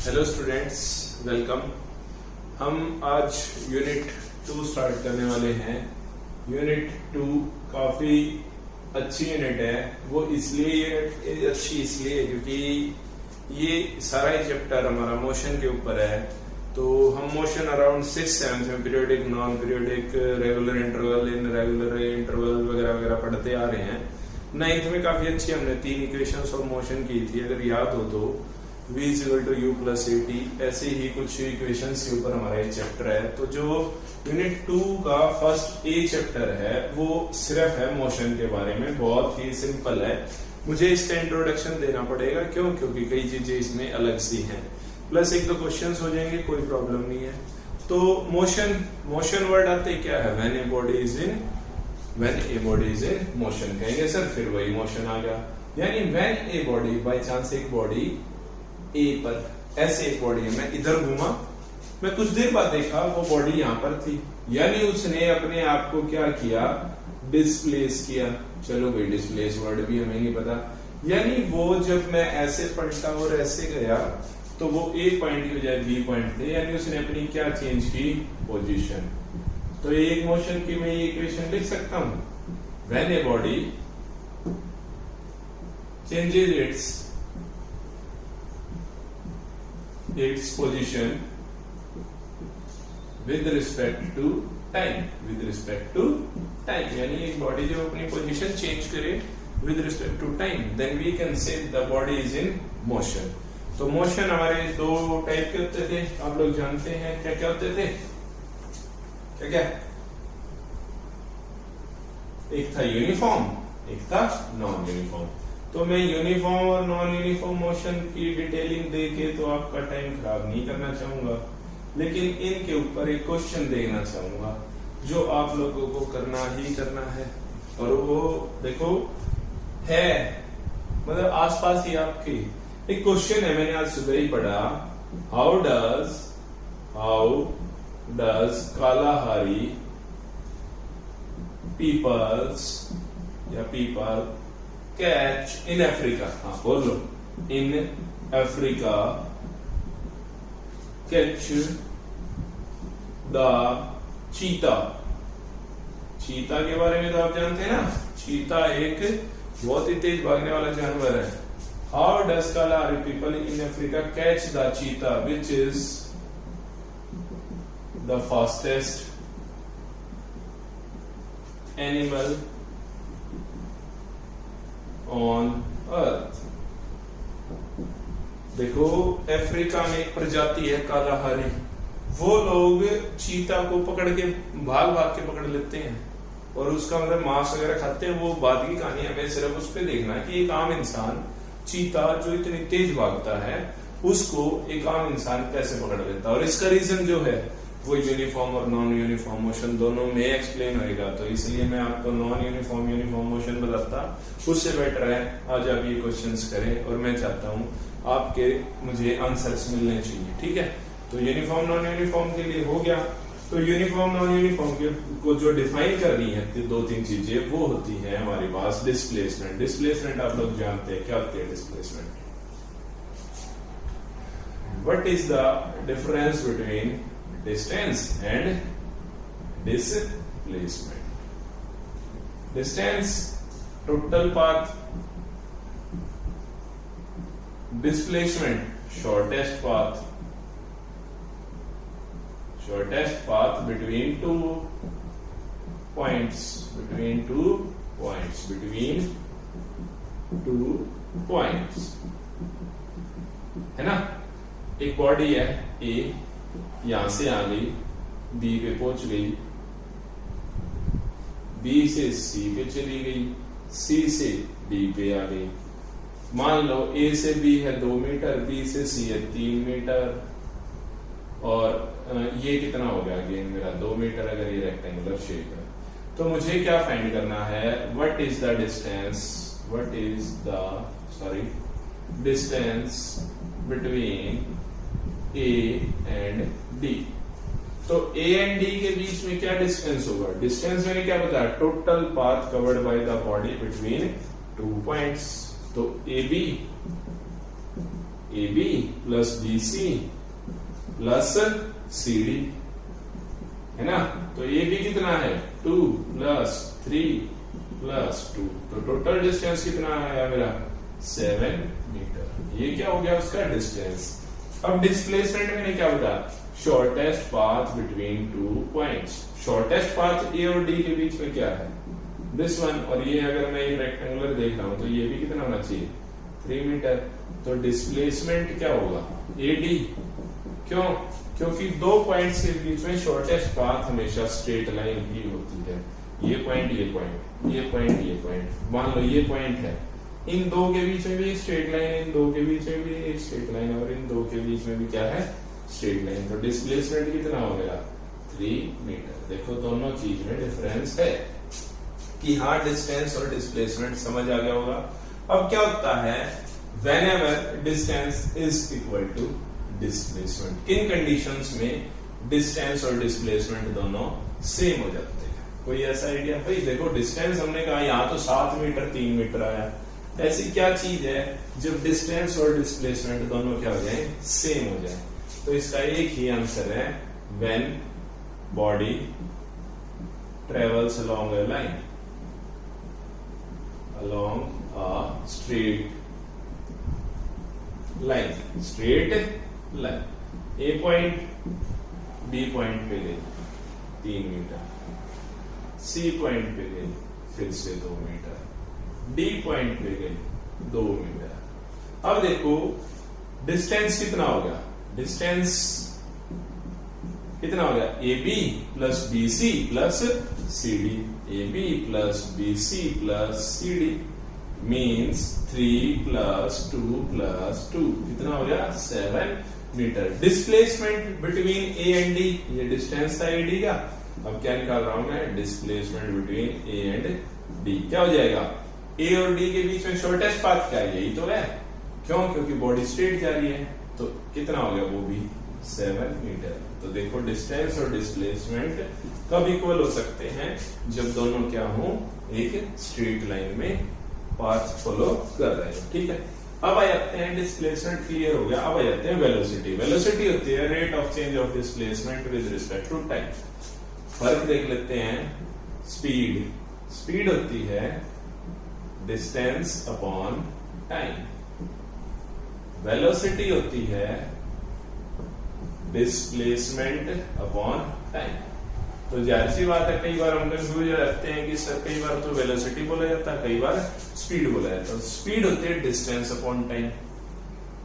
Hello students, welcome. हम आज unit 2 start करने वाले हैं। यूनिट 2 काफी अच्छी यूनिट है। वो इसलिए यूनिट अच्छी इसलिए क्योंकि ये सारा ही चैप्टर हमारा मोशन के ऊपर है। तो हम मोशन अराउंड 6-7 में periodic, non periodic, regular interval, irregular interval वगैरह वगैरह पढ़ते आ रहे हैं। 9th में काफी अच्छी हमने 3 इक्वेशंस ऑफ मोशन की थी, अगर याद हो तो v equal to u plus a t, ऐसे ही कुछ इक्वेशंस के ऊपर हमारा ये चैप्टर है। तो जो यूनिट 2 का फर्स्ट ए चैप्टर है वो सिर्फ है मोशन के बारे में, बहुत ही सिंपल है। मुझे इसका इंट्रोडक्शन देना पड़ेगा, क्यों? क्योंकि कई चीजें इसमें अलग सी हैं, प्लस 1-2 क्वेश्चंस हो जाएंगे, कोई प्रॉब्लम नहीं है। तो मोशन वर्ड आते क्या है? When a body is in motion कहेंगे सर, फिर वही मोशन आ गया। यानी when a body, by chance एक बॉडी ए पर, ऐसे एक बॉडी है, मैं इधर घूमा, मैं कुछ देर बाद देखा वो बॉडी यहां पर थी, यानी उसने अपने आप को क्या किया? डिस्प्लेस किया। चलो भाई, डिस्प्लेस वर्ड भी हमें नहीं पता। यानी वो जब मैं ऐसे पलटा और ऐसे गया तो वो ए पॉइंट की बजाय बी पॉइंट थे, यानी उसने अपनी क्या चेंज की? पोजीशन। तो एक मोशन की मैं ये इक्वेशन लिख सकता हूं, when a body changes its position with respect to time, यानी एक बॉडी जब अपनी पोजीशन चेंज करे with respect to time, then we can say the body is in motion। तो मोशन हमारे 2 टाइप के होते थे, आप लोग जानते हैं। क्या क्या होते थे? क्या? एक था यूनिफॉर्म, एक था नॉन यूनिफॉर्म। तो मैं यूनिफॉर्म और नॉन यूनिफॉर्म मोशन की डिटेलिंग देके तो आपका टाइम खराब नहीं करना चाहूंगा, लेकिन इनके ऊपर एक क्वेश्चन देना चाहूंगा जो आप लोगों को करना ही करना है। और वो देखो है, मतलब आसपास ही आपके एक क्वेश्चन है, मैंने आज सुबह ही पढ़ा। How does Kalahari people catch in Africa? हाँ बोलो, इन अफ्रीका कैच द चीता। चीता के बारे में तो आप जानते हैं ना, चीता एक बहुत ही तेज भागने वाला जानवर है। How does Kalahari people in Africa catch the चीता which is the fastest animal on earth. देखो, अफ्रीका में एक प्रजाति है कालाहारी, वो लोग चीता को पकड़ के भाग भाग के पकड़ लेते हैं और उसका मतलब मांस वगैरह खाते हैं। वो बाद की कहानी, हमें सिर्फ उस पर देखना है कि एक आम इंसान चीता जो इतनी तेज भागता है उसको एक आम इंसान कैसे पकड़ लेता है। और इसका रीजन जो है वो यूनिफॉर्म और नॉन यूनिफॉर्म मोशन दोनों में एक्सप्लेन होएगा। तो इसलिए मैं आपको नॉन यूनिफॉर्म मोशन बताता, उससे बेटर है आज आप ये क्वेश्चंस करें, और मैं चाहता हूं आपके मुझे आंसर्स मिलने चाहिए, ठीक है? तो यूनिफॉर्म नॉन यूनिफॉर्म के लिए हो गया। तो यूनिफॉर्म नॉन यूनिफॉर्म को जो डिफाइन करनी है 2-3 चीजें, वो होती है हमारे पास डिस्प्लेसमेंट। डिस्प्लेसमेंट आप लोग जानते हैं क्या होती है displacement. What is the difference between distance and displacement? Distance, total path. Displacement, shortest path between two points, between two points, है ना? एक बॉडी है A, यहां से आ गई, बी पे पहुंच गई, बी से सी पे चली गई, सी से डी पे आ गई। मान लो ए से बी है 2 मीटर, बी से सी है 3 मीटर, और ये कितना हो गया? अगेन मेरा 2 मीटर, अगर ये रेक्टेंगुलर शेप है। तो मुझे क्या फाइंड करना है? What is the distance between A and D. तो ए एंड डी के बीच में क्या डिस्टेंस होगा? डिस्टेंस मैंने क्या बताया? Total path covered by the body between 2 points. तो ए AB plus BC plus CD, है ना। तो AB कितना है 2 प्लस 3 प्लस 2, तो टोटल डिस्टेंस कितना आया मेरा 7 मीटर। ये क्या हो गया उसका डिस्टेंस। अब डिस्प्लेसमेंट मैंने क्या बताया, shortest path between two points. Shortest path ए और डी के बीच में क्या है, दिस वन। और ये अगर मैं ये रेक्टेंगुलर देख रहा हूं तो ये भी कितना होना चाहिए 3 मीटर। तो डिस्प्लेसमेंट क्या होगा AD। क्यों, क्योंकि दो पॉइंट्स के बीच में शॉर्टेस्ट पाथ हमेशा स्ट्रेट लाइन ही होती है। ये पॉइंट, ये पॉइंट, ये पॉइंट, ये पॉइंट, मान लो ये पॉइंट है, इन दो के बीच में भी एक स्ट्रेट लाइन, इन दो के बीच में भी एक स्ट्रेट लाइन, और इन दो के बीच में भी क्या है स्ट्रेट लाइन। तो डिस्प्लेसमेंट कितना हो गया 3 मीटर। देखो दोनों चीज में डिफरेंस है कि हाँ डिस्टेंस और डिस्प्लेसमेंट समझ आ गया होगा। अब क्या होता है, whenever distance is equal to displacement, किन कंडीशंस में डिस्टेंस और डिस्प्लेसमेंट दोनों सेम हो जाते हैं। कोई ऐसा आइडिया, भाई देखो डिस्टेंस हमने कहा यहाँ तो 7 मीटर 3 मीटर आया, ऐसी क्या चीज है जब डिस्टेंस और डिस्प्लेसमेंट दोनों क्या हो जाए सेम हो जाए। तो इसका एक ही आंसर है, when body travels along a line, along a straight line, straight line. A point B point पे गई 3 मीटर, सी पॉइंट पे गई फिर से 2 मीटर, डी पॉइंट पे गई 2 मीटर। अब देखो डिस्टेंस कितना हो गया, डिस्टेंस कितना हो गया AB plus BC plus CD, AB plus BC plus CD means 3 plus 2 plus 2 कितना हो गया 7 metre. Displacement between A and D, ये डिस्टेंस था AD का। अब क्या निकाल रहा हूं मैं, displacement between A and D क्या हो जाएगा, A और D के बीच में शॉर्टेस्ट पाथ क्या है, यही तो है। क्यों, क्योंकि बॉडी स्ट्रेट जा रही है, तो कितना हो गया वो भी 7 मीटर। तो देखो डिस्टेंस और डिस्प्लेसमेंट कब इक्वल हो सकते हैं, जब दोनों क्या हो एक स्ट्रेट लाइन में पाथ फॉलो कर रहे हैं। ठीक है, अब आ जाते हैं, डिस्प्लेसमेंट क्लियर हो गया। अब आ जाते हैं वेलोसिटी। वेलोसिटी होती है rate of change of displacement with respect to time. फर्क देख लेते हैं, स्पीड, स्पीड होती है डिस्टेंस अपॉन टाइम, वेलोसिटी होती है डिस्प्लेसमेंट अपॉन टाइम। तो जाहिर सी बात है कई बार हम कंफ्यूज हो जाते हैं कि सर कई बार तो वेलोसिटी बोला जाता है, कई बार स्पीड बोला जाता है। स्पीड होती है डिस्टेंस अपॉन टाइम,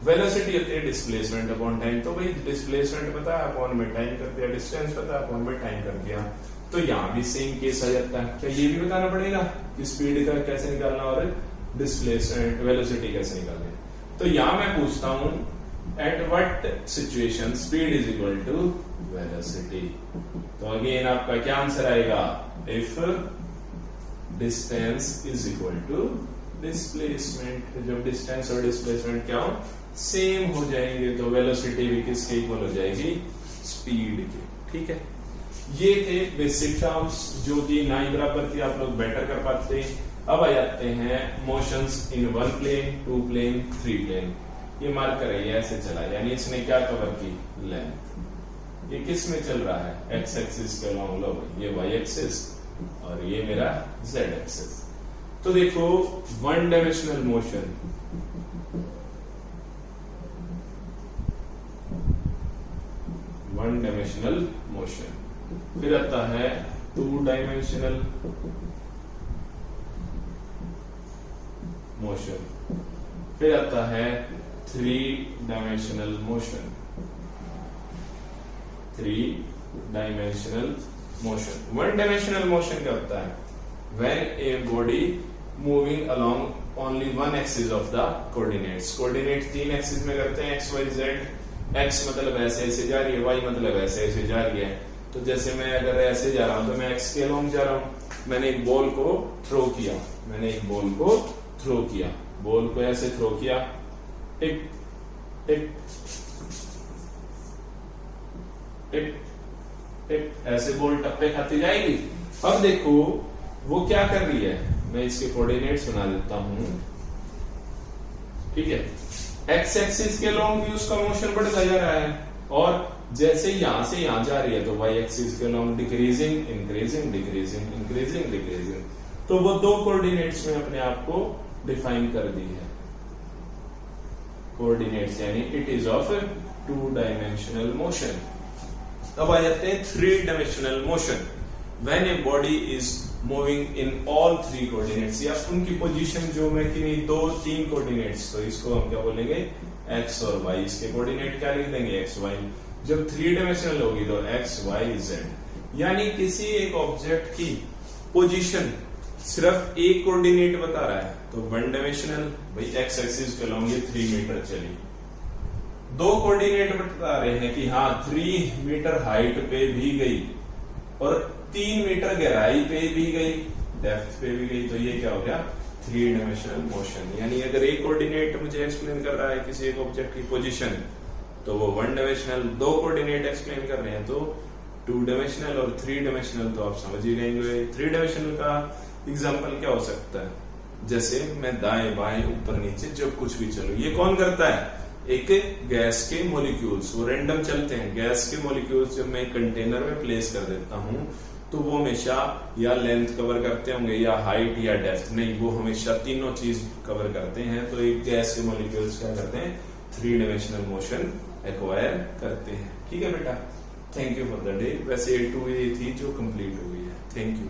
वेलोसिटी होती है डिस्प्लेसमेंट अपॉन टाइम। तो भाई डिस्प्लेसमेंट पता है अपॉन में टाइम कर दिया, डिस्टेंस पता है अपॉन में टाइम कर दिया। तो यहाँ भी सेम केस आ जाता है। क्या ये भी बताना पड़ेगा कि स्पीड का कैसे निकालना और डिस्प्लेसमेंट वेलोसिटी कैसे निकालना। तो यहां मैं पूछता हूं, at what situation speed is equal to velocity. तो अगेन आपका क्या आंसर आएगा, if distance is equal to displacement. जब डिस्टेंस और डिस्प्लेसमेंट क्या हो सेम हो जाएंगे तो वेलोसिटी भी किसके इक्वल हो जाएगी, स्पीड के। ठीक है, ये थे बेसिक टर्म्स जो कि ना ही बराबर थी, आप लोग बेटर कर पाते। अब आ जाते हैं मोशंस इन 1 प्लेन 2 प्लेन 3 प्लेन। ये मार्कर है, ये ऐसे चला, यानी इसने क्या कवर की, लेंथ। ये किस में चल रहा है, एक्स एक्सिस के अलॉन्ग, लो ये वाई एक्सिस और ये मेरा जेड एक्सिस। तो देखो 1 dimensional motion, one dimensional motion, फिर आता है 2 डायमेंशनल मोशन, फिर आता है 3 dimensional motion, 3 dimensional motion. 1 dimensional motion क्या होता है, when a body moving along only 1 axis of the coordinates. Coordinate 3 axis में करते हैं, एक्स वाई जेड। एक्स मतलब ऐसे ऐसे जा रही है, वाई मतलब ऐसे ऐसे जा रही है। तो जैसे मैं अगर ऐसे जा रहा हूं तो मैं एक्स के अलोंग जा रहा हूं। मैंने एक बॉल को थ्रो किया, मैंने एक बॉल को थ्रो किया, बॉल को ऐसे थ्रो किया, टिक टिक टिक टिक, ऐसे बॉल टप्पे खाती जाएगी। अब देखो वो क्या कर रही है, मैं इसके कोऑर्डिनेट्स बना देता हूं। ठीक है, एक्स एक्सिस के लॉन्ग भी उसका मोशन बढ़ता जा रहा है, और जैसे यहां से यहां जा रही है तो वाई एक्सिस के long decreasing increasing decreasing increasing decreasing. तो वो दो कोऑर्डिनेट्स में अपने आप को डिफाइन कर दी है। कोऑर्डिनेट्स यानी it is of 2 dimensional motion. अब आ जाते हैं 3 dimensional motion. When a body is moving in all 3 coordinates, या उनकी पोजीशन जो में कि 2-3 कोऑर्डिनेट्स, तो इसको हम क्या बोलेंगे, एक्स और वाई। इसके कोऑर्डिनेट क्या लिख देंगे, एक्स वाई। जब 3 डायमेंशनल होगी तो एक्स वाई जेड। यानी किसी एक ऑब्जेक्ट की पोजीशन सिर्फ एक कोऑर्डिनेट बता रहा है तो 1 डायमेंशनल, भाई एक्स एक्सिस के अलॉन्ग ये 3 मीटर चली। 2 कोऑर्डिनेट बता रहे हैं कि हाँ 3 मीटर हाइट पे भी गई और 3 मीटर गहराई पे भी गई, डेप्थ पे भी गई, तो ये क्या हो गया, 3 डायमेंशनल मोशन। यानी अगर एक कोऑर्डिनेट मुझे एक्सप्लेन कर रहा है किसी एक ऑब्जेक्ट की पोजीशन, तो वो 1 डायमेंशनल। 2 कोऑर्डिनेट एक्सप्लेन कर रहे हैं तो 2 डायमेंशनल, और 3 डायमेंशनल तो आप समझ ही लेंगे। 3 डायमेंशनल का एग्जांपल क्या हो सकता है, जैसे मैं दाएं बाएं ऊपर नीचे जब कुछ भी चलूं, ये कौन करता है, एक गैस के मॉलिक्यूल्स, वो रैंडम चलते हैं। गैस के मॉलिक्यूल्स जब मैं कंटेनर में प्लेस कर देता हूं तो वो हमेशा या लेंथ कवर करते होंगे या हाइट या डेप्थ, नहीं वो हमेशा तीनों चीज कवर करते हैं। तो एक गैस के मॉलिक्यूल्स क्या करते हैं, 3 डायमेंशनल मोशन एक्वायर करते हैं। ठीक है बेटा, thank you for the day. वैसे 2 ये थी जो कंप्लीट हो गई है। Thank you.